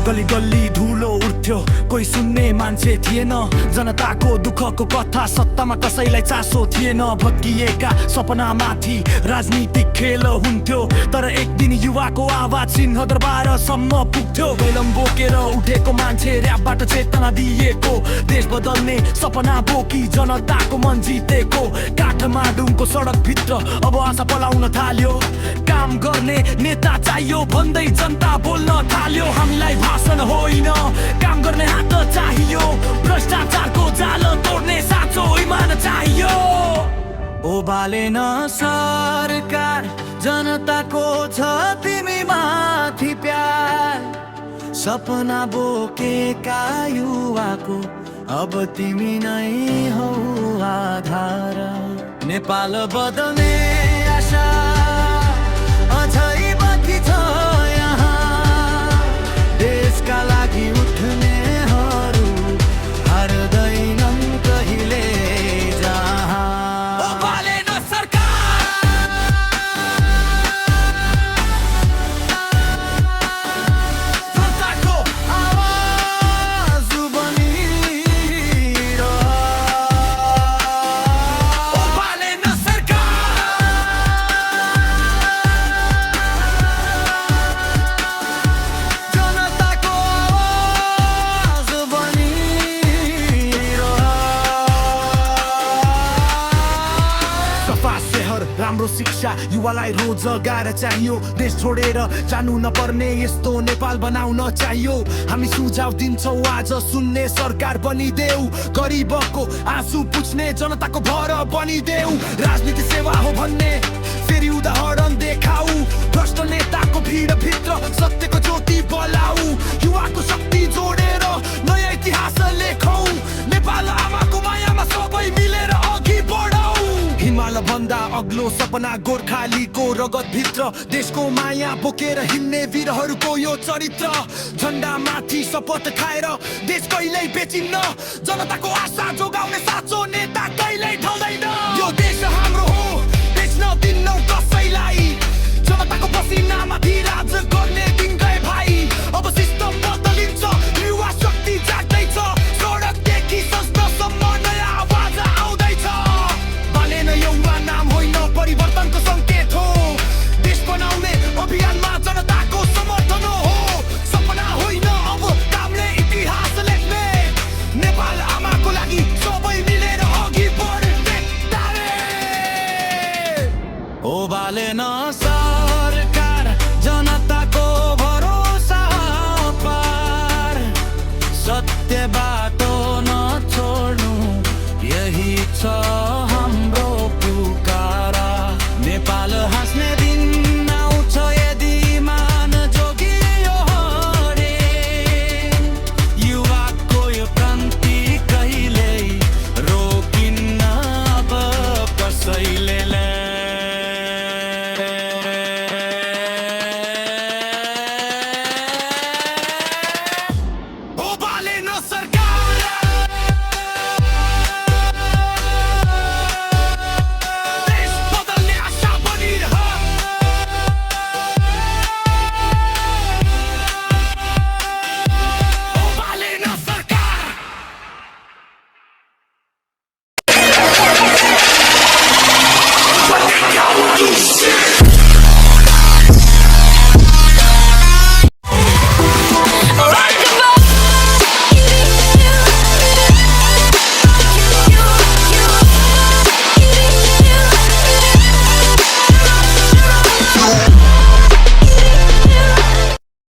गली गली धुलो उठ्यो, कोही सुन्ने मान्छे थिएन। जनताको दुःखको कथा सत्तामा कसैलाई चासो थिएन। भत्किएका सपनामाथि राजनीतिक खेल हुन्थ्यो, तर एक दिन युवाको आवाज सिंहदरबारसम्म पुग्थ्यो। बेलम बोकेर उठेको मान्छे र्यापबाट चेतना दिएको, देश बदल्ने सपना बोकी जनताको मन जितेको। काठमाडौँको सडकभित्र अब आशा पलाउन थाल्यो, काम गर्ने नेता चाहियो भन्दै जनता बोल्न थाल्यो। हामीलाई भाषण होइन, काम गर्ने हात चाहियो। भ्रष्टाचारको जाल तोड्ने साँचो इमान चाहियो। ओबालेन सरकार, जनताको छ तिमी माथि प्यार। सपना बोकेका युवाको अब तिमी नै हौ आधार। नेपाल बदल्ने आशा अझै बाँकी छ यहाँ। देशका लागि उठ्नेहरू हार्दैनन् कहिले जहाँ। ओबालेन सरकार, जनताको आवाज बनिरह। ओबालेन राम्रो शिक्षा युवालाई रोजगार चाहियो। देश छोडेर जानु नपर्ने यस्तो नेपाल बनाउन चाहियो। हामी सुझाव दिन्छौँ आज सुन्ने सरकार बनिदेऊ। गरिबको आँसु पुछ्ने जनताको भर बनिदेऊ। राजनीति सेवा हो भन्ने फेरि उदाहरण देखाऊ। भ्रष्ट नेताको भिडभित्र सत्यको ज्योति बलाऊ। युवाको शक्ति जोडेर नयाँ इतिहास लेखौँ। नेपाल आमाको मायामा सबै मिलेर अघि बढौँ। हिमाल भन्दा अग्लो सपना गोर्खालीको रगत भित्र। देशको माया बोकेर हिँड्ने वीरहरूको यो चरित्र। झन्डा माथि शपथ खाएर देश कहिल्यै बेचिन्न। जनताको आशा जोगाउने साँचो नेता कहिल्यै ढल्दैन। यो देश हाम्रो हो, बेच्न दिन्नौ कसैलाई। जनताको पसिनामा राज गर्ने दिन गए भाइ। अब सिस्टम बदलिन्छ, युवा शक्ति जाग्दैछ। सडकदेखि संसदसम्म नयाँ आवाज आउँदैछ। बालेन एउटा नाम होइन, परिवर्तनको सङ्केत हो। देश बनाउने अभियानमा जनताको समर्थन हो। सपना होइन अब कामले इतिहास लेख्ने। नेपाल आमाको लागि सबै मिलेर अघि बढ्ने। ओबालेन